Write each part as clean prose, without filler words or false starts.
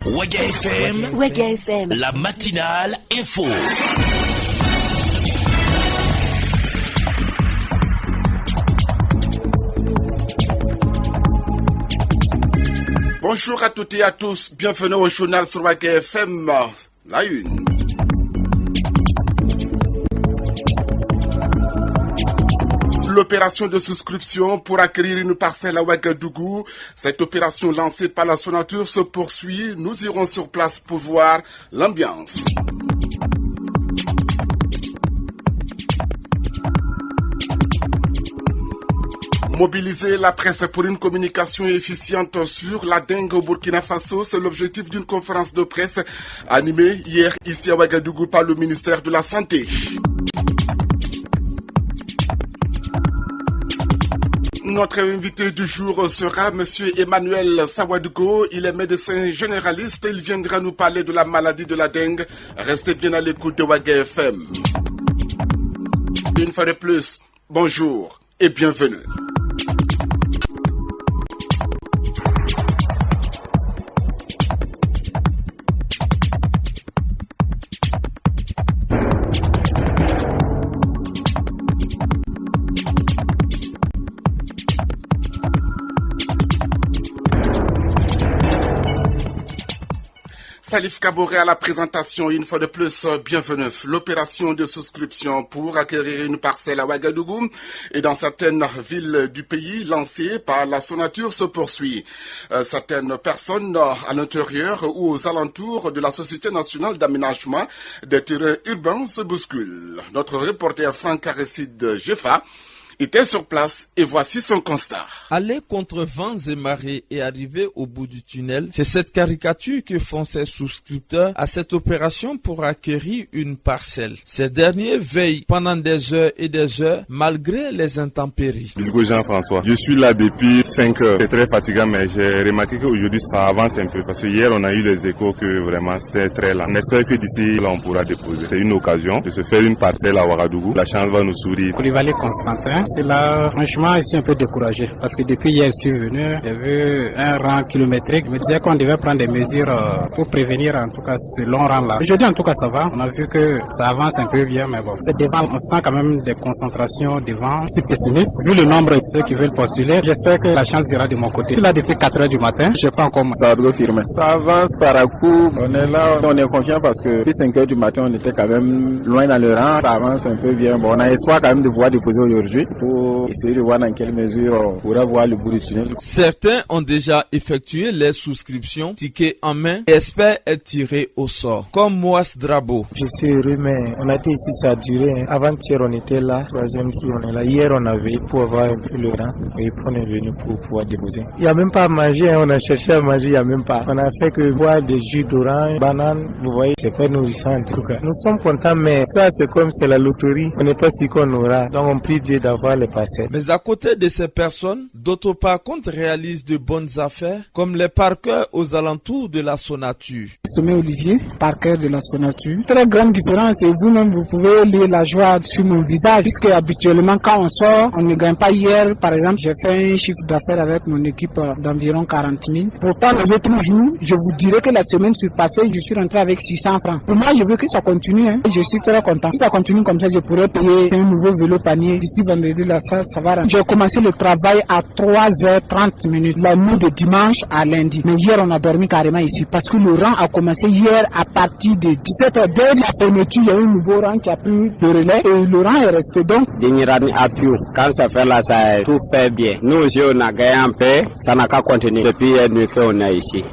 Ouaga FM, la matinale info. Bonjour à toutes et à tous, bienvenue au journal sur Ouaga FM, la une. L'opération de souscription pour acquérir une parcelle à Ouagadougou. Cette opération lancée par la Sonatur se poursuit. Nous irons sur place pour voir l'ambiance. Mobiliser la presse pour une communication efficiente sur la dengue au Burkina Faso, c'est l'objectif d'une conférence de presse animée hier ici à Ouagadougou par le ministère de la Santé. Notre invité du jour sera M. Emmanuel Sawadugo. Il est médecin généraliste. Il viendra nous parler de la maladie de la dengue. Restez bien à l'écoute de Ouaga FM. Une fois de plus, bonjour et bienvenue. Salif Kaboré à la présentation, une fois de plus, bienvenue. L'opération de souscription pour acquérir une parcelle à Ouagadougou et dans certaines villes du pays lancée par la Sonatur se poursuit. Certaines personnes à l'intérieur ou aux alentours de la Société nationale d'aménagement des terrains urbains se bousculent. Notre reporter Franck Aristide Jefa était sur place et voici son constat. Aller contre vents et marées et arriver au bout du tunnel, c'est cette caricature que font ces souscripteurs à cette opération pour acquérir une parcelle. Ces derniers veillent pendant des heures et des heures malgré les intempéries. Bilgo Jean-François, je suis là depuis 5 heures. C'est très fatigant mais j'ai remarqué qu'aujourd'hui ça avance un peu parce que hier on a eu les échos que vraiment c'était très lent. On espère que d'ici là on pourra déposer. C'est une occasion de se faire une parcelle à Ouagadougou. La chance va nous sourire. Koulibaly Constantin. C'est là, franchement, je suis un peu découragé parce que depuis hier, je suis venu, j'ai vu un rang kilométrique. Je me disais qu'on devait prendre des mesures pour prévenir en tout cas ce long rang-là. Aujourd'hui, en tout cas, ça va. On a vu que ça avance un peu bien, mais bon, c'est devant. On sent quand même des concentrations devant. Je suis pessimiste. Vu le nombre de ceux qui veulent postuler, j'espère que la chance ira de mon côté. Je suis là depuis 4 heures du matin. Je n'ai pas encore ça doit firmer. Ça avance par à coup. On est là, on est confiant parce que depuis 5 heures du matin, on était quand même loin dans le rang. Ça avance un peu bien. Bon, on a espoir quand même de pouvoir déposer aujourd'hui pour essayer de voir dans quelle mesure on pourra voir le bout du tunnel. Certains ont déjà effectué les souscriptions, tickets en main, et espèrent être tirés au sort. Comme Moas Drabo. Je suis heureux, mais on a été ici, ça a duré. Avant-hier, on était là. Troisième jour, on est là. Hier, on avait pour avoir un peu le rang. Et puis, on est venu pour pouvoir déposer. Il n'y a même pas à manger. On a cherché à manger, il n'y a même pas. On a fait que boire des jus d'orange, bananes. Vous voyez, c'est pas nourrissant en tout cas. Nous sommes contents, mais ça, c'est comme c'est la loterie. On n'est pas si qu'on aura. Donc, on prie Dieu d'avoir les parcelles. Mais à côté de ces personnes, d'autres par contre réalisent de bonnes affaires, comme les parkers aux alentours de la Sonatur. Sommet Olivier, parker de la Sonatur. Très grande différence et vous-même vous pouvez lire la joie sur mon visage, puisque habituellement quand on sort, on ne gagne pas. Hier, par exemple, j'ai fait un chiffre d'affaires avec mon équipe d'environ 40 000. Pourtant, les autres jours, je vous dirais que la semaine surpassée, je suis rentré avec 600 francs. Pour moi, je veux que ça continue. Je suis très content. Si ça continue comme ça, je pourrais payer un nouveau vélo panier. D'ici vendredi, là, ça va rentrer. J'ai commencé le travail à 3h30, la nuit de dimanche à lundi. Mais hier, on a dormi carrément ici parce que le rang a commencé hier à partir de 17h. Dès la fermeture, il y a un nouveau rang qui a pris le relais et le rang est resté donc. Quand ça fait là, ça tout fait bien. Nous aussi, on a gagné un peu, ça n'a qu'à continuer. Depuis une nuit qu'on est ici.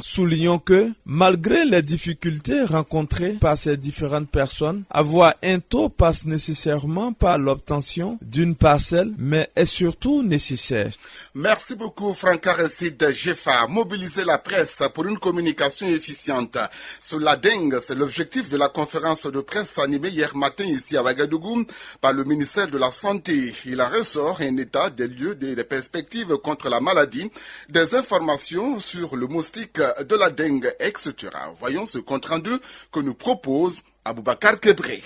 Soulignons que, malgré les difficultés rencontrées par ces différentes personnes, avoir un taux passe nécessairement par l'obtention d'une parcelle, mais est surtout nécessaire. Merci beaucoup Franck Aristide Jefa. Mobiliser la presse pour une communication efficiente sur la dengue, c'est l'objectif de la conférence de presse animée hier matin ici à Ouagadougou par le ministère de la Santé. Il en ressort un état des lieux, des perspectives contre la maladie, des informations sur le moustique de la dengue, etc. Voyons ce compte rendu que nous propose Aboubacar Kebré.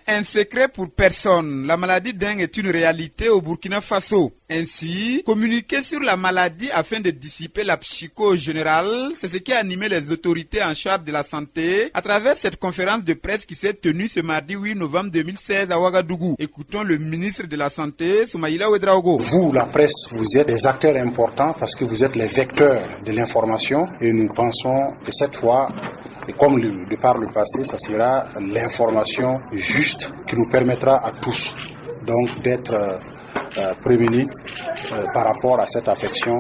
Un secret pour personne, la maladie dengue est une réalité au Burkina Faso. Ainsi, communiquer sur la maladie afin de dissiper la psychose générale, c'est ce qui a animé les autorités en charge de la santé à travers cette conférence de presse qui s'est tenue ce mardi 8 novembre 2016 à Ouagadougou. Écoutons le ministre de la Santé, Soumaïla Ouedraogo. Vous, la presse, vous êtes des acteurs importants parce que vous êtes les vecteurs de l'information et nous pensons que cette fois, et comme de par le passé, ça sera l'information juste qui nous permettra à tous donc d'être prévenus par rapport à cette affection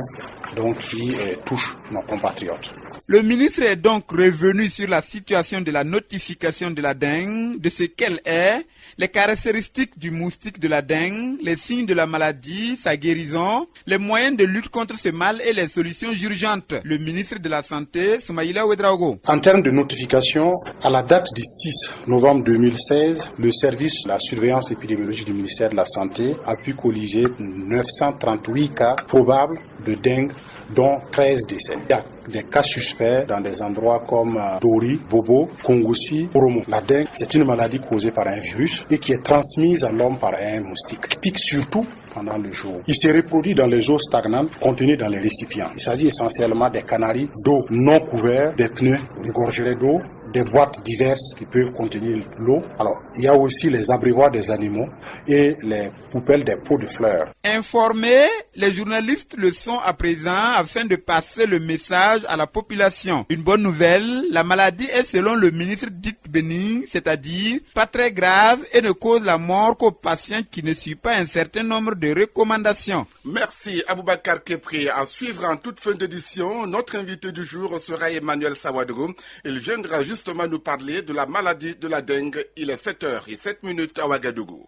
donc, qui touche nos compatriotes. Le ministre est donc revenu sur la situation de la notification de la dengue, de ce qu'elle est, les caractéristiques du moustique de la dengue, les signes de la maladie, sa guérison, les moyens de lutte contre ce mal et les solutions urgentes. Le ministre de la Santé, Soumaïla Ouedraogo. En termes de notification, à la date du 6 novembre 2016, le service de la surveillance épidémiologique du ministère de la Santé a pu colliger 938 cas probables de dengue, dont 13 décès. Il y a des cas suspects dans des endroits comme Dori, Bobo, Kongossi, Oromo. La dengue, c'est une maladie causée par un virus et qui est transmise à l'homme par un moustique. Il pique surtout pendant le jour. Il se reproduit dans les eaux stagnantes contenues dans les récipients. Il s'agit essentiellement des canaries d'eau non couverts, des pneus, des gorgerets d'eau, des boîtes diverses qui peuvent contenir l'eau. Alors, il y a aussi les abreuvoirs des animaux et les poubelles des pots de fleurs. Informés, les journalistes le sont à présent afin de passer le message à la population. Une bonne nouvelle, la maladie est selon le ministre dite bénigne, c'est-à-dire pas très grave et ne cause la mort qu'aux patients qui ne suivent pas un certain nombre de recommandations. Merci Aboubakar Kepri. À suivre en toute fin d'édition, notre invité du jour sera Emmanuel Sawadogo. Il viendra justement nous parler de la maladie de la dengue. Il est 7h07 à Ouagadougou.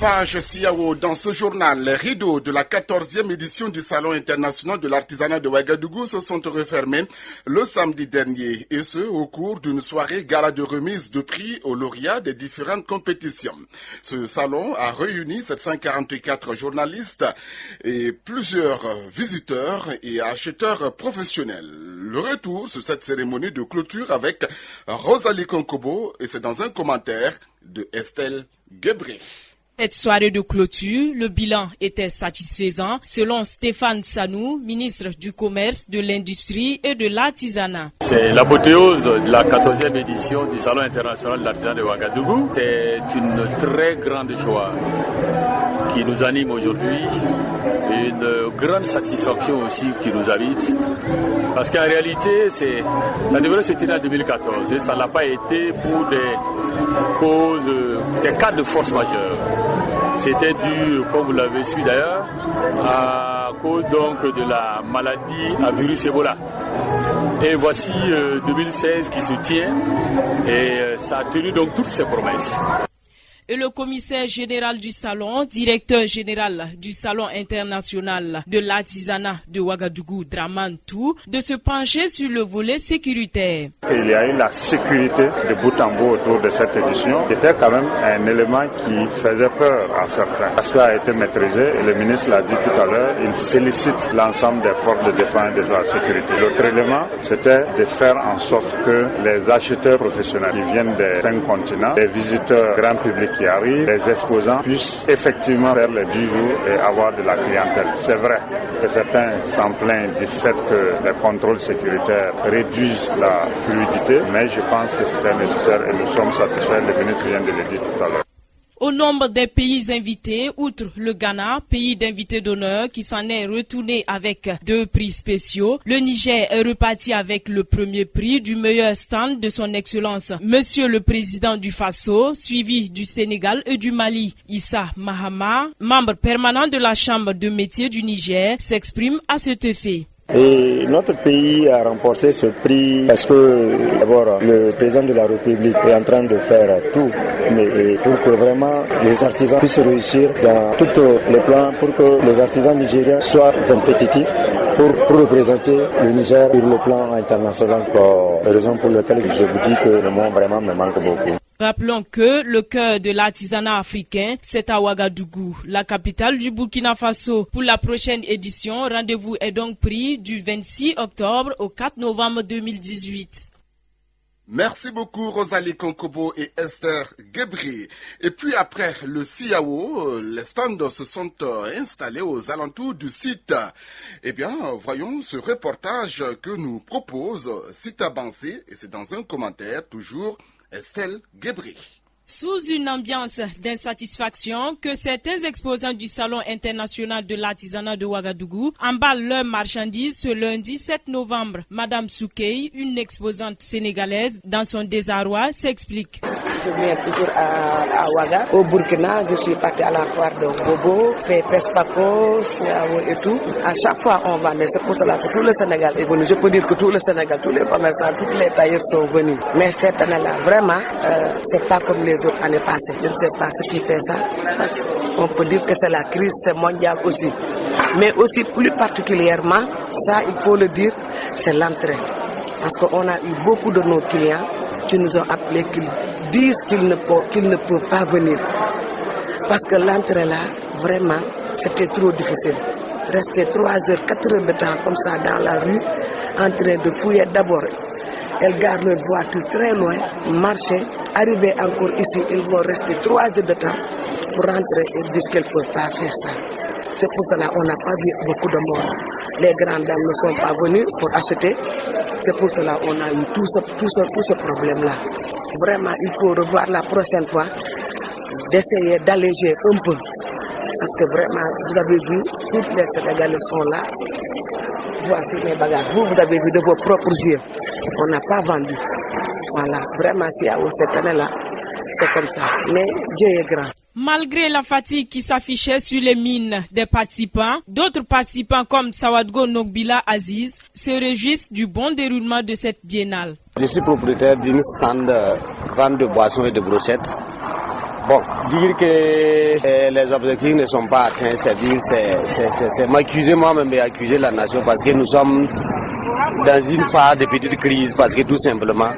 Page Siao, dans ce journal, les rideaux de la 14e édition du Salon international de l'artisanat de Ouagadougou se sont refermés le samedi dernier, et ce, au cours d'une soirée gala de remise de prix aux lauréats des différentes compétitions. Ce salon a réuni 744 journalistes et plusieurs visiteurs et acheteurs professionnels. Le retour sur cette cérémonie de clôture avec Rosalie Konkobo, et c'est dans un commentaire de Estelle Gebré. Cette soirée de clôture, le bilan était satisfaisant selon Stéphane Sanou, ministre du Commerce, de l'Industrie et de l'Artisanat. C'est l'apothéose de la 14e édition du Salon international de l'artisanat de Ouagadougou. C'est une très grande joie qui nous anime aujourd'hui, une grande satisfaction aussi qui nous habite. Parce qu'en réalité, ça devrait se tenir en 2014 et ça n'a pas été pour des causes, des cas de force majeure. C'était dû, comme vous l'avez su d'ailleurs, à cause donc de la maladie à virus Ebola. Et voici 2016 qui se tient et ça a tenu donc toutes ses promesses. Et le commissaire général du salon, directeur général du salon international de l'artisanat de Ouagadougou, Draman Tou, de se pencher sur le volet sécuritaire. Il y a eu la sécurité de bout en bout autour de cette édition. C'était quand même un élément qui faisait peur à certains. L'aspect a été maîtrisé et le ministre l'a dit tout à l'heure, il félicite l'ensemble des forces de défense et de la sécurité. L'autre élément, c'était de faire en sorte que les acheteurs professionnels qui viennent des 5 continents, les visiteurs grand public qui arrivent, les exposants puissent effectivement faire les 10 jours et avoir de la clientèle. C'est vrai que certains s'en plaignent du fait que les contrôles sécuritaires réduisent la fluidité, mais je pense que c'était nécessaire et nous sommes satisfaits, le ministre vient de le dire tout à l'heure. Au nombre des pays invités, outre le Ghana, pays d'invité d'honneur qui s'en est retourné avec 2 prix spéciaux, le Niger est reparti avec le premier prix du meilleur stand de son excellence, Monsieur le Président du Faso, suivi du Sénégal et du Mali. Issa Mahama, membre permanent de la Chambre de métiers du Niger, s'exprime à cet effet. Et notre pays a remporté ce prix parce que d'abord le président de la République est en train de faire tout pour que vraiment les artisans puissent réussir dans tous les plans pour que les artisans nigériens soient compétitifs pour représenter le Niger sur le plan international. Raison pour laquelle je vous dis que le monde vraiment me manque beaucoup. Rappelons que le cœur de l'artisanat africain, c'est à Ouagadougou, la capitale du Burkina Faso. Pour la prochaine édition, rendez-vous est donc pris du 26 octobre au 4 novembre 2018. Merci beaucoup Rosalie Konkobo et Esther Gebri. Et puis après le CIAO, les stands se sont installés aux alentours du site. Eh bien, voyons ce reportage que nous propose Sita Bansé, et c'est dans un commentaire toujours Estelle Gebri. Sous une ambiance d'insatisfaction que certains exposants du Salon international de l'artisanat de Ouagadougou emballent leurs marchandises ce lundi 7 novembre. Madame Soukey, une exposante sénégalaise, dans son désarroi, s'explique. Je viens toujours à Ouaga. Au Burkina, je suis parti à la foire de Bobo, fait Pespaco, Siao et tout. À chaque fois, on vendait. C'est pour cela que tout le Sénégal est venu. Je peux dire que tout le Sénégal, tous les commerçants, tous les tailleurs sont venus. Mais cette année-là, vraiment, c'est pas comme les autres années passées. Je ne sais pas ce qui fait ça. On peut dire que c'est la crise, c'est mondial aussi. Mais aussi, plus particulièrement, ça, il faut le dire, c'est l'entrée. Parce qu'on a eu beaucoup de nos clients qui nous ont appelés, qui disent qu'ils ne peuvent pas venir. Parce que l'entrée là, vraiment, c'était trop difficile. Rester 3 heures, 4 heures de temps comme ça dans la rue, en train de fouiller d'abord. Elles gardent leur voiture très loin, marcher, arriver encore ici, ils vont rester 3 heures de temps pour rentrer et dire qu'elles ne peuvent pas faire ça. C'est pour cela qu'on n'a pas vu beaucoup de monde. Les grandes dames ne sont pas venues pour acheter. C'est pour cela qu'on a eu tout ce problème-là. Vraiment, il faut revoir la prochaine fois, d'essayer d'alléger un peu. Parce que vraiment, vous avez vu, toutes les Sénégalais sont là. Voici mes bagages. Vous avez vu de vos propres yeux. On n'a pas vendu. Voilà, vraiment, si à cette année-là, c'est comme ça. Mais Dieu est grand. Malgré la fatigue qui s'affichait sur les mines des participants, d'autres participants comme Sawadgo Nogbila Aziz se réjouissent du bon déroulement de cette biennale. Je suis propriétaire d'une stand vente de boissons et de brochettes. Bon, dire que les objectifs ne sont pas atteints, c'est m'accuser moi-même et accuser la nation parce que nous sommes dans une phase de petite crise, parce que tout simplement,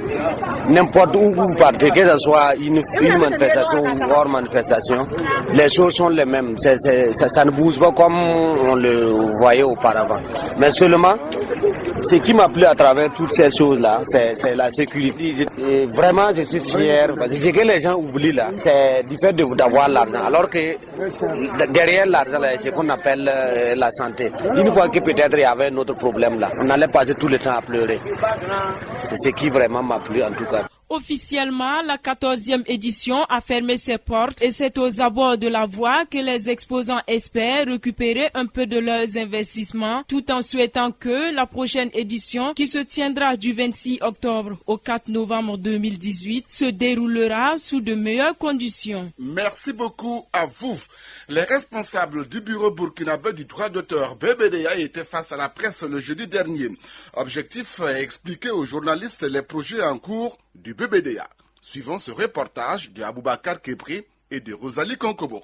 n'importe où vous partez, que ce soit une manifestation ou hors manifestation, les choses sont les mêmes. Ça ne bouge pas comme on le voyait auparavant. Mais seulement, ce qui m'a plu à travers toutes ces choses-là, c'est la sécurité. Et vraiment, je suis fier, parce que ce que les gens oublient là, c'est du fait d'avoir l'argent. Alors que derrière l'argent, c'est ce qu'on appelle la santé. Une fois que peut-être il y avait un autre problème là, on allait passer tout le temps à pleurer. C'est ce qui vraiment m'a plu en tout cas. Officiellement, la 14e édition a fermé ses portes et c'est aux abords de la voie que les exposants espèrent récupérer un peu de leurs investissements tout en souhaitant que la prochaine édition, qui se tiendra du 26 octobre au 4 novembre 2018, se déroulera sous de meilleures conditions. Merci beaucoup à vous. Les responsables du bureau burkinabé du droit d'auteur BBDA étaient face à la presse le jeudi dernier. Objectif, expliquer aux journalistes les projets en cours du BBDA. Suivons ce reportage de Aboubakar Kebri et de Rosalie Konkobo.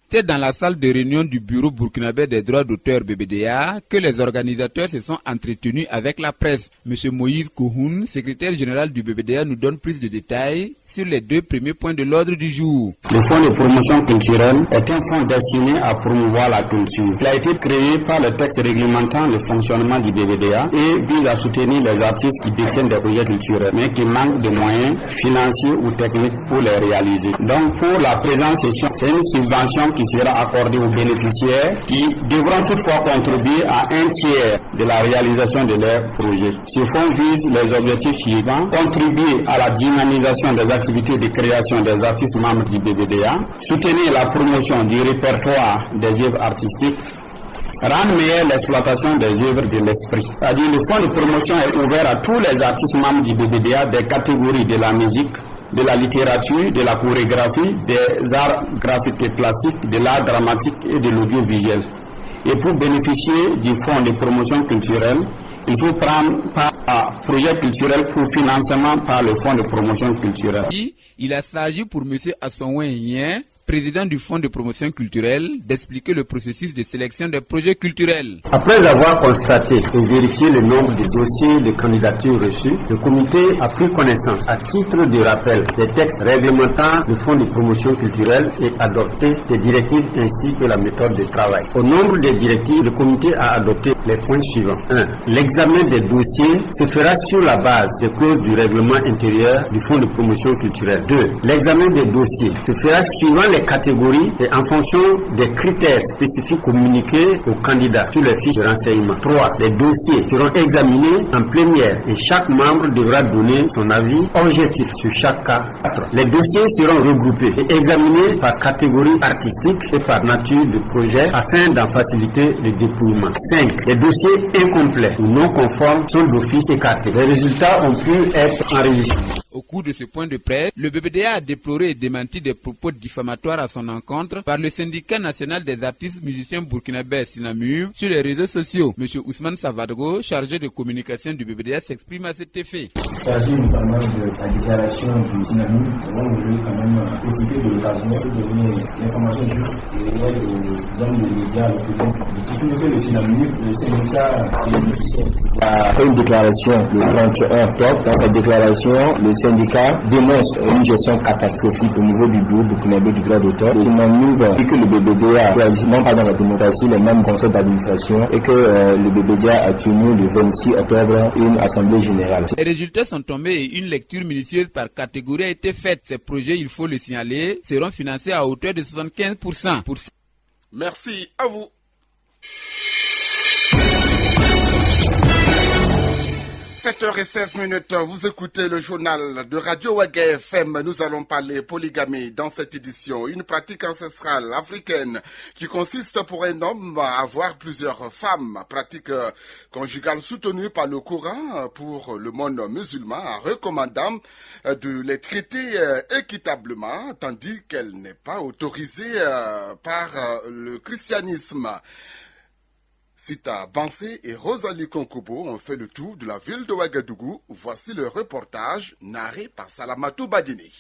C'est dans la salle de réunion du bureau burkinabé des droits d'auteur BBDA que les organisateurs se sont entretenus avec la presse. Monsieur Moïse Kouhoun, secrétaire général du BBDA, nous donne plus de détails sur les 2 premiers points de l'ordre du jour. Le fonds de promotion culturelle est un fonds destiné à promouvoir la culture. Il a été créé par le texte réglementant le fonctionnement du BBDA et vise à soutenir les artistes qui détiennent des projets culturels, mais qui manquent de moyens financiers ou techniques pour les réaliser. Donc pour la présente session, c'est une subvention qui sera accordée aux bénéficiaires qui devront toutefois contribuer à 1/3 de la réalisation de leurs projets. Ce fonds vise les objectifs suivants: contribuer à la dynamisation des activités de création des artistes membres du BBDA, soutenir la promotion du répertoire des œuvres artistiques, rendre meilleure l'exploitation des œuvres de l'esprit. C'est-à-dire le fonds de promotion est ouvert à tous les artistes membres du BBDA des catégories de la musique, de la littérature, de la chorégraphie, des arts graphiques et plastiques, de l'art dramatique et de l'audiovisuel. Et pour bénéficier du fonds de promotion culturelle, il faut prendre part à projet culturel pour financement par le fonds de promotion culturelle. Il a s'agi pour M. Assonwen Yen, président du Fonds de promotion culturelle, d'expliquer le processus de sélection des projets culturels. Après avoir constaté et vérifié le nombre de dossiers de candidatures reçus, le comité a pris connaissance à titre de rappel des textes réglementant le Fonds de promotion culturelle et adopté des directives ainsi que la méthode de travail. Au nombre des directives, le comité a adopté les points suivants. 1. L'examen des dossiers se fera sur la base des clauses du règlement intérieur du Fonds de promotion culturelle. 2. L'examen des dossiers se fera suivant les catégories et en fonction des critères spécifiques communiqués aux candidats sur les fiches de renseignement. 3. Les dossiers seront examinés en plénière et chaque membre devra donner son avis objectif sur chaque cas. 4. Les dossiers seront regroupés et examinés par catégorie artistique et par nature de projet afin d'en faciliter le dépouillement. 5. Les dossiers incomplets ou non conformes sont d'office écartés. Les résultats ont pu être enregistrés. Au cours de ce point de presse, le BBDA a déploré et démenti des propos diffamatoires à son encontre par le syndicat national des artistes musiciens burkinabés Sinamur sur les réseaux sociaux. M. Ousmane Savadgo, chargé de communication du BBDA, s'exprime à cet effet. Chargé notamment de la déclaration du Sinamur, on voulait quand même profiter de l'occasion de donner l'information juste et réelle aux hommes de médias, au public. Le Sinamur, le syndicat des musiciens, a fait une déclaration le 31 octobre. Dans cette déclaration, le syndicat dénonce une gestion catastrophique au niveau du bureau burkinabé du droit d'auteur. Il dit que le BBDA réalise non pas dans la démocratie les mêmes conseils d'administration et que le BBDA a tenu le 26 octobre une assemblée générale. Les résultats sont tombés et une lecture minutieuse par catégorie a été faite. Ces projets, il faut le signaler, seront financés à hauteur de 75%. Merci à vous. 7h16, vous écoutez le journal de Radio Waga FM. Nous allons parler polygamie dans cette édition. Une pratique ancestrale africaine qui consiste pour un homme à avoir plusieurs femmes. Pratique conjugale soutenue par le Coran pour le monde musulman, recommandant de les traiter équitablement, tandis qu'elle n'est pas autorisée par le christianisme. Sita Bansé et Rosalie Konkobo ont fait le tour de la ville de Ouagadougou. Voici le reportage narré par Salamatou Badini.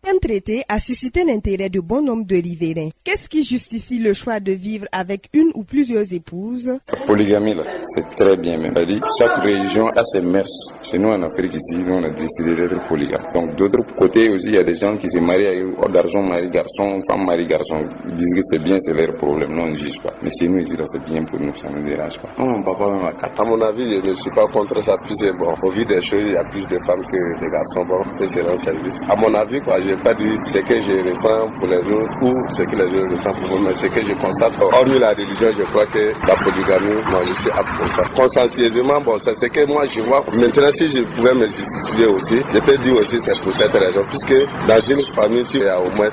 Un traité a suscité l'intérêt de bon nombre de riverains. Qu'est-ce qui justifie le choix de vivre avec une ou plusieurs épouses? La polygamie, là, c'est très bien même. C'est-à-dire, chaque religion a ses mœurs. Chez nous, en Afrique, ici, nous, on a décidé d'être polygame. Donc, d'autre côté aussi, il y a des gens qui se marient avec garçon, mari, garçon, femme, mari, garçon. Ils disent que c'est bien, c'est leur problème. Nous, on ne juge pas. Mais chez nous, ici, là, c'est bien pour nous, ça ne nous dérange pas. Non, papa, même à mon avis, je ne suis pas contre ça. Puis c'est bon. Au vu des choses, il y a plus de femmes que de garçons. Bon, c'est un service. À mon avis, quoi, je pas dit ce que je ressens pour les autres ou ce que les autres ressentent pour moi, mais ce que je constate. Hormis la religion, je crois que la polygamie, moi je suis apte pour ça. Consciencieusement, bon, c'est ce que moi je vois. Maintenant, si je pouvais me justifier aussi, je peux dire aussi c'est pour cette raison, puisque dans une famille, s'il y a au moins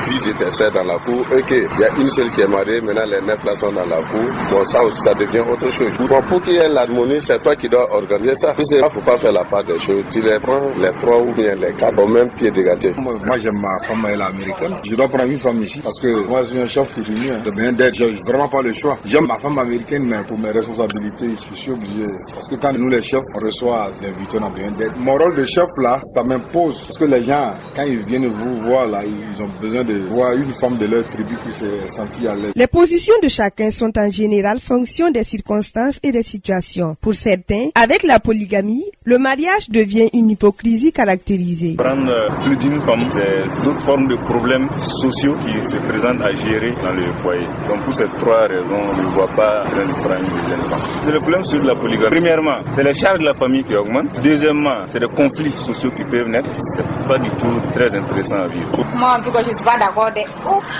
10 détesteurs dans la cour, et qu'il y a une seule qui est mariée, maintenant les 9 là sont dans la cour, bon, ça aussi, ça devient autre chose. Bon, pour qu'il y ait l'harmonie, c'est toi qui dois organiser ça. Puis il ne faut pas faire la part des choses. Tu les prends, les 3 ou bien les 4, au même pied d'égalité. Moi, j'aime ma femme, elle est américaine. Je dois prendre une femme ici parce que moi, je suis un chef coutumier. C'est bien d'être. Je n'ai vraiment pas le choix. J'aime ma femme américaine, mais pour mes responsabilités, je suis obligé. Parce que quand nous, les chefs, on reçoit des invités, on a besoin d'aide. Mon rôle de chef, là, ça m'impose. Parce que les gens, quand ils viennent vous voir, là, ils ont besoin de voir une femme de leur tribu qui s'est sentie à l'aise. Les positions de chacun sont en général fonction des circonstances et des situations. Pour certains, avec la polygamie, le mariage devient une hypocrisie caractérisée. Prendre plus d'une femme, c'est d'autres formes de problèmes sociaux qui se présentent à gérer dans le foyer. Donc pour ces 3 raisons, on ne voit pas train de prendre une deuxième femme. C'est le problème sur la polygamie. Premièrement, c'est les charges de la famille qui augmentent. Deuxièmement, c'est des conflits sociaux qui peuvent naître. C'est pas du tout très intéressant à vivre. Moi, en tout cas, je ne suis pas d'accord.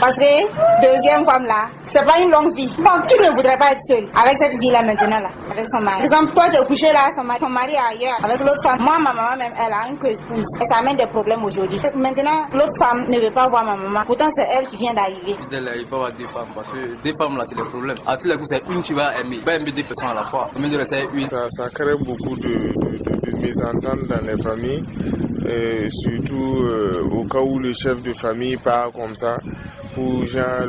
Parce que deuxième femme là, c'est pas une longue vie. Donc tu ne voudrais pas être seule avec cette vie là maintenant là, avec son mari. Par exemple, toi tu es couché là, ton mari est ailleurs avec l'autre femme. Moi, ma maman même, elle a une épouse. Et ça amène des problèmes aujourd'hui. Maintenant, l'autre femme ne veut pas voir ma maman. Pourtant, c'est elle qui vient d'arriver. Il peut y avoir 2 femmes parce que 2 femmes là, c'est le problème. À tous les coups, c'est une tu vas aimer. Pas aimer 2 personnes à la fois. Mais c'est une. Ça crée beaucoup de mésententes dans les familles. Et surtout au cas où le chef de famille part comme ça pour genre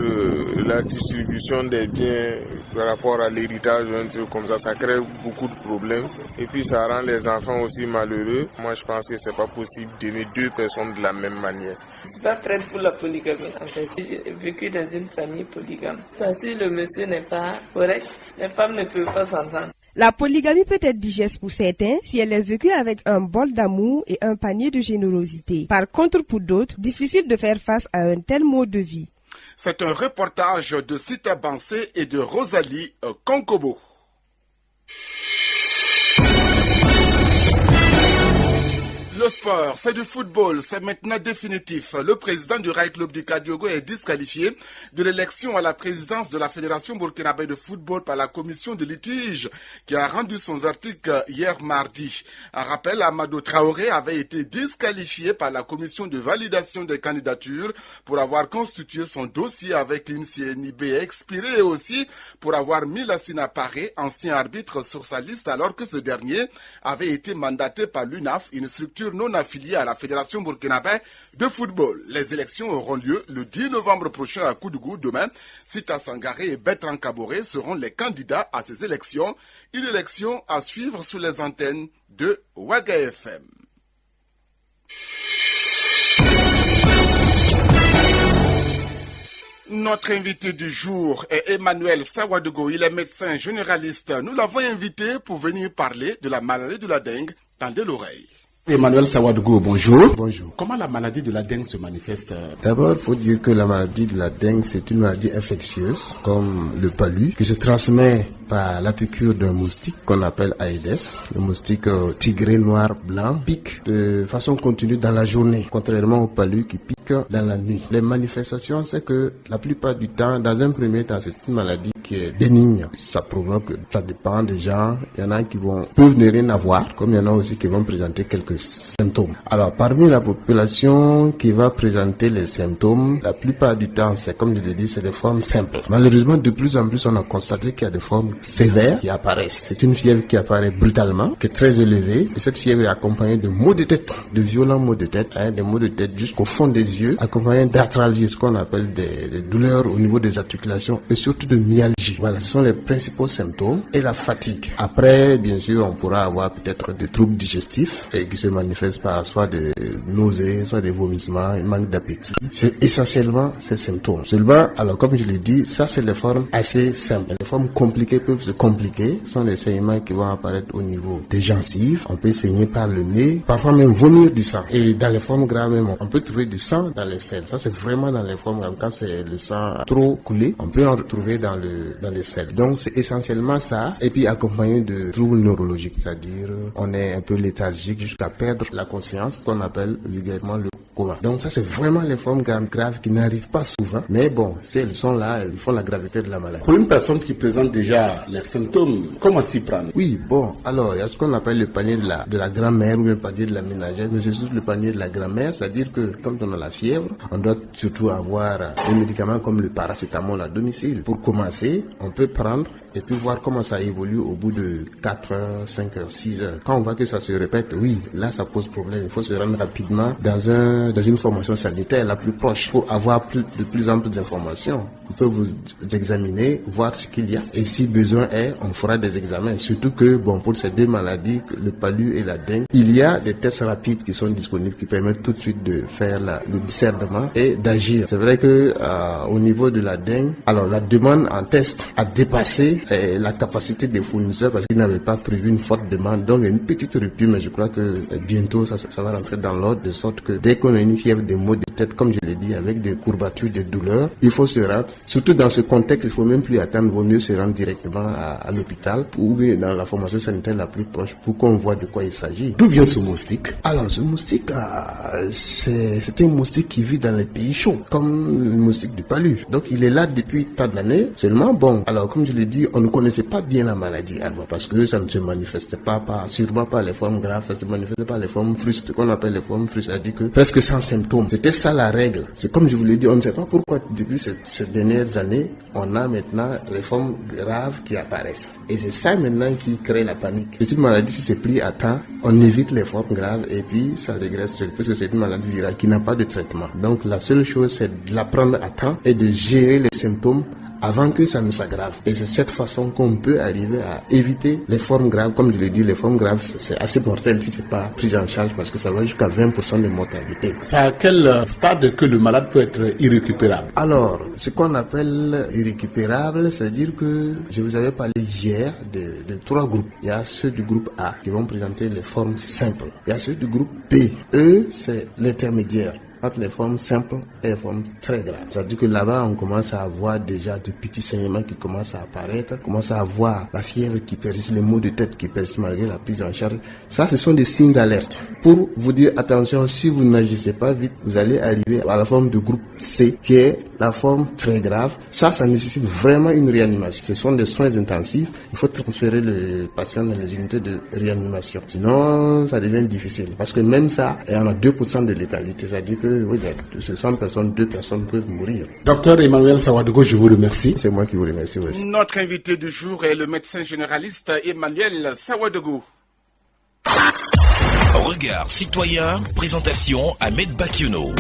la distribution des biens par rapport à l'héritage, un truc comme ça crée beaucoup de problèmes. Et puis ça rend les enfants aussi malheureux. Moi je pense que c'est pas possible d'aimer deux personnes de la même manière. Je suis pas prête pour la polygamie en fait. J'ai vécu dans une famille polygame. Ça, si le monsieur n'est pas correct, les femmes ne peuvent pas s'entendre. La polygamie peut être digeste pour certains si elle est vécue avec un bol d'amour et un panier de générosité. Par contre, pour d'autres, difficile de faire face à un tel mode de vie. C'est un reportage de Sita Bansé et de Rosalie Konkobo. Le sport, c'est du football, c'est maintenant définitif. Le président du Rail Club du Kadiogo est disqualifié de l'élection à la présidence de la Fédération burkinabé de football par la commission de litige qui a rendu son verdict hier mardi. Un rappel, Amadou Traoré avait été disqualifié par la commission de validation des candidatures pour avoir constitué son dossier avec une CNIB expirée et aussi pour avoir mis Lassina Paré, ancien arbitre, sur sa liste alors que ce dernier avait été mandaté par l'UNAF, une structure non affiliée à la Fédération burkinabé de football. Les élections auront lieu le 10 novembre prochain à Koudougou. Demain, Sita Sangaré et Bertrand Kaboré seront les candidats à ces élections. Une élection à suivre sur les antennes de Waga FM. Notre invité du jour est Emmanuel Sawadogo. Il est médecin généraliste. Nous l'avons invité pour venir parler de la maladie de la dengue. Tendez l'oreille. Emmanuel Sawadogo, bonjour. Bonjour. Comment la maladie de la dengue se manifeste? D'abord, il faut dire que la maladie de la dengue, c'est une maladie infectieuse, comme le palu, qui se transmet par la piqûre d'un moustique qu'on appelle Aedes. Le moustique tigré noir blanc pique de façon continue dans la journée, contrairement au palu qui pique dans la nuit. Les manifestations, c'est que la plupart du temps, dans un premier temps, c'est une maladie qui est bénigne. Ça provoque, ça dépend des gens. Il y en a qui peuvent ne rien avoir, comme il y en a aussi qui vont présenter quelques symptômes. Alors, parmi la population qui va présenter les symptômes, la plupart du temps, c'est comme je l'ai dit, c'est des formes simples. Malheureusement, de plus en plus, on a constaté qu'il y a des formes sévères qui apparaissent. C'est une fièvre qui apparaît brutalement, qui est très élevée, et cette fièvre est accompagnée de maux de tête, de violents maux de tête, des maux de tête jusqu'au fond des yeux, accompagnés d'arthralgie, ce qu'on appelle des douleurs au niveau des articulations, et surtout de myalgie. Voilà, ce sont les principaux symptômes, et la fatigue. Après, bien sûr, on pourra avoir peut-être des troubles digestifs, et qui se manifestent par soit des nausées, soit des vomissements, un manque d'appétit. C'est essentiellement ces symptômes. Seulement, alors comme je l'ai dit, ça c'est les formes assez simples. Les formes compliquées peuvent se compliquer. Ce sont les saignements qui vont apparaître au niveau des gencives. On peut saigner par le nez, parfois même vomir du sang. Et dans les formes graves même, on peut trouver du sang dans les selles. Ça c'est vraiment dans les formes graves. Quand c'est le sang trop coulé, on peut en retrouver dans les selles. Donc c'est essentiellement ça. Et puis accompagné de troubles neurologiques, c'est-à-dire on est un peu léthargique jusqu'à perdre la conscience, qu'on appelle vulgairement le coma. Donc ça c'est vraiment les formes graves qui n'arrivent pas souvent, mais bon, si elles sont là, elles font la gravité de la maladie. Pour une personne qui présente déjà les symptômes, comment s'y prendre? Oui, bon, alors il y a ce qu'on appelle le panier de la grand-mère ou le panier de la ménagère, mais c'est surtout le panier de la grand-mère, c'est-à-dire que quand on a la fièvre, on doit surtout avoir des médicaments comme le paracétamol à domicile. Pour commencer, on peut prendre et puis voir comment ça évolue au bout de 4 heures, 5 heures, 6 heures. Quand on voit que ça se répète, oui, là ça pose problème. Il faut se rendre rapidement dans une formation sanitaire la plus proche pour avoir de plus amples informations. On peut vous examiner, voir ce qu'il y a. Et si besoin est, on fera des examens. Surtout que, bon, pour ces deux maladies, le palu et la dengue, il y a des tests rapides qui sont disponibles qui permettent tout de suite de faire le discernement et d'agir. C'est vrai que au niveau de la dengue, alors la demande en test a dépassé la capacité des fournisseurs parce qu'ils n'avaient pas prévu une forte demande. Donc il y a une petite rupture, mais je crois que bientôt ça va rentrer dans l'ordre, de sorte que dès qu'on a une fièvre, des maux de tête, comme je l'ai dit, avec des courbatures, des douleurs, il faut se rendre. Surtout dans ce contexte, il faut même plus attendre, il vaut mieux se rendre directement à l'hôpital ou dans la formation sanitaire la plus proche pour qu'on voit de quoi il s'agit. D'où vient ce moustique? Alors ce moustique, c'est un moustique qui vit dans les pays chauds, comme le moustique du palu. Donc il est là depuis tant d'années. Seulement, bon, alors comme je l'ai dit, on ne connaissait pas bien la maladie avant parce que ça ne se manifestait pas sûrement pas les formes graves, ça ne se manifestait pas les formes frustes, qu'on appelle les formes frustes, c'est-à-dire que presque sans symptômes. C'était ça la règle. C'est comme je vous l'ai dit, on ne sait pas pourquoi depuis ces dernières années, on a maintenant les formes graves qui apparaissent. Et c'est ça maintenant qui crée la panique. C'est une maladie, si c'est pris à temps, on évite les formes graves et puis ça régresse parce que c'est une maladie virale qui n'a pas de traitement. Donc la seule chose, c'est de la prendre à temps et de gérer les symptômes avant que ça ne s'aggrave. Et c'est cette façon qu'on peut arriver à éviter les formes graves. Comme je l'ai dit, les formes graves, c'est assez mortel si c'est pas pris en charge parce que ça va jusqu'à 20% de mortalité. C'est à quel stade que le malade peut être irrécupérable? Alors, ce qu'on appelle irrécupérable, c'est-à-dire que je vous avais parlé hier de 3 groupes. Il y a ceux du groupe A qui vont présenter les formes simples. Il y a ceux du groupe B. Eux, c'est l'intermédiaire entre les formes simples et les formes très graves. C'est-à-dire que là-bas, on commence à avoir déjà des petits saignements qui commencent à apparaître, on commence à avoir la fièvre qui persiste, les maux de tête qui persistent malgré la prise en charge. Ça, ce sont des signes d'alerte. Pour vous dire, attention, si vous n'agissez pas vite, vous allez arriver à la forme de groupe C, qui est la forme très grave. Ça nécessite vraiment une réanimation. Ce sont des soins intensifs. Il faut transférer le patient dans les unités de réanimation. Sinon, ça devient difficile. Parce que même ça, il y en a 2% de létalité. C'est-à-dire que oui, de ces 100 personnes, 2 personnes peuvent mourir. Docteur Emmanuel Sawadogo, je vous remercie. C'est moi qui vous remercie aussi. Notre invité du jour est le médecin généraliste Emmanuel Sawadogo. Regard citoyen, présentation Ahmed Bakiono.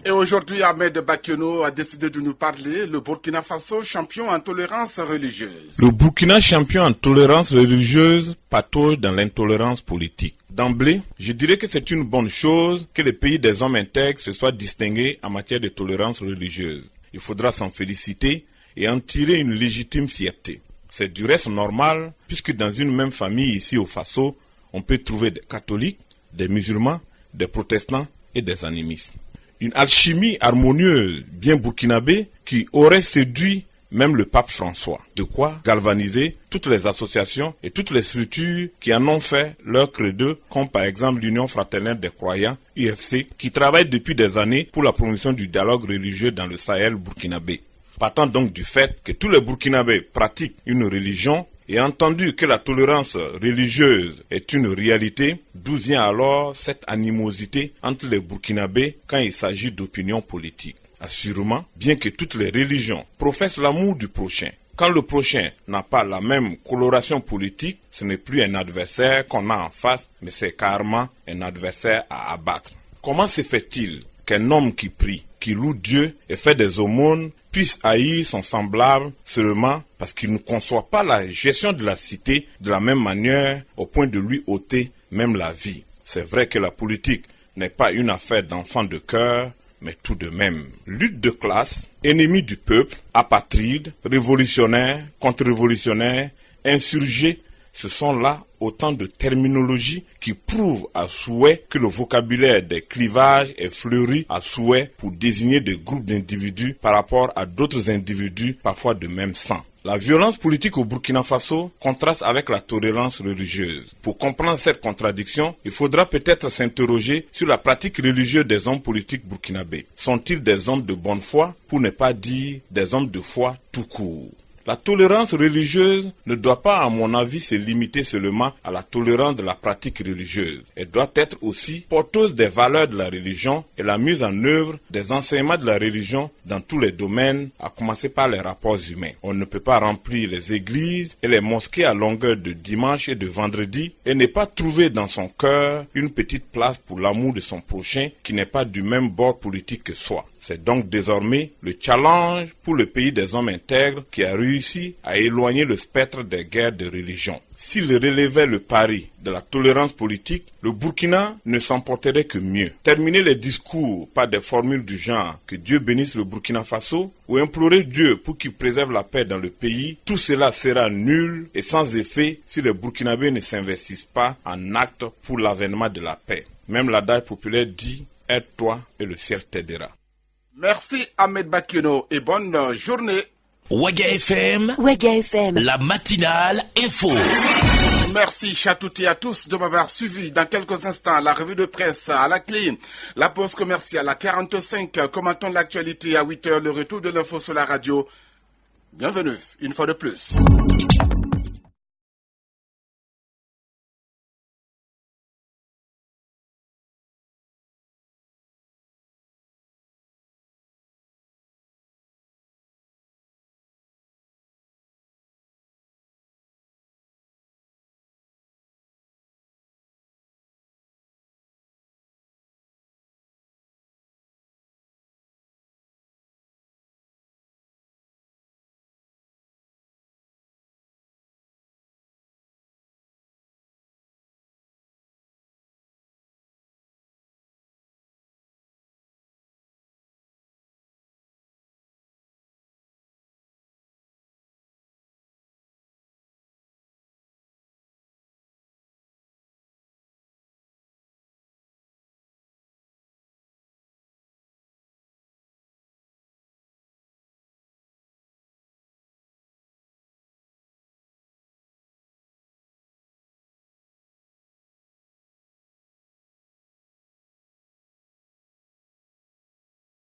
Et aujourd'hui, Ahmed Bakiono a décidé de nous parler, le Burkina Faso, champion en tolérance religieuse. Le Burkina, champion en tolérance religieuse, patauge dans l'intolérance politique. D'emblée, je dirais que c'est une bonne chose que les pays des hommes intègres se soient distingués en matière de tolérance religieuse. Il faudra s'en féliciter et en tirer une légitime fierté. C'est du reste normal, puisque dans une même famille ici au Faso, on peut trouver des catholiques, des musulmans, des protestants et des animistes. Une alchimie harmonieuse bien burkinabé qui aurait séduit même le pape François. De quoi galvaniser toutes les associations et toutes les structures qui en ont fait leur credo, comme par exemple l'Union fraternelle des croyants, UFC, qui travaille depuis des années pour la promotion du dialogue religieux dans le Sahel burkinabé. Partant donc du fait que tous les Burkinabés pratiquent une religion, et entendu que la tolérance religieuse est une réalité, d'où vient alors cette animosité entre les Burkinabés quand il s'agit d'opinions politiques? Assurément, bien que toutes les religions professent l'amour du prochain, quand le prochain n'a pas la même coloration politique, ce n'est plus un adversaire qu'on a en face, mais c'est carrément un adversaire à abattre. Comment se fait-il qu'un homme qui prie, qui loue Dieu et fait des aumônes puisse haïr son semblable seulement parce qu'il ne conçoit pas la gestion de la cité de la même manière au point de lui ôter même la vie? C'est vrai que la politique n'est pas une affaire d'enfant de cœur, mais tout de même. Lutte de classe, ennemi du peuple, apatride, révolutionnaire, contre-révolutionnaire, insurgé, ce sont là autant de terminologies qui prouvent à souhait que le vocabulaire des clivages est fleuri à souhait pour désigner des groupes d'individus par rapport à d'autres individus parfois de même sang. La violence politique au Burkina Faso contraste avec la tolérance religieuse. Pour comprendre cette contradiction, il faudra peut-être s'interroger sur la pratique religieuse des hommes politiques burkinabés. Sont-ils des hommes de bonne foi, pour ne pas dire des hommes de foi tout court? La tolérance religieuse ne doit pas, à mon avis, se limiter seulement à la tolérance de la pratique religieuse. Elle doit être aussi porteuse des valeurs de la religion et la mise en œuvre des enseignements de la religion dans tous les domaines, à commencer par les rapports humains. On ne peut pas remplir les églises et les mosquées à longueur de dimanche et de vendredi et ne pas trouver dans son cœur une petite place pour l'amour de son prochain qui n'est pas du même bord politique que soi. C'est donc désormais le challenge pour le pays des hommes intègres qui a réussi à éloigner le spectre des guerres de religion. S'il relevait le pari de la tolérance politique, le Burkina ne s'emporterait que mieux. Terminer les discours par des formules du genre « que Dieu bénisse le Burkina Faso » ou implorer Dieu pour qu'il préserve la paix dans le pays, tout cela sera nul et sans effet si les Burkinabés ne s'investissent pas en actes pour l'avènement de la paix. Même l'adage populaire dit « aide-toi et le ciel t'aidera ». Merci Ahmed Bakiono et bonne journée. Ouaga FM, la matinale info. Merci à toutes et à tous de m'avoir suivi. Dans quelques instants, la revue de presse à la clé, la pause commerciale à 45, commentons l'actualité à 8h, le retour de l'info sur la radio. Bienvenue, une fois de plus.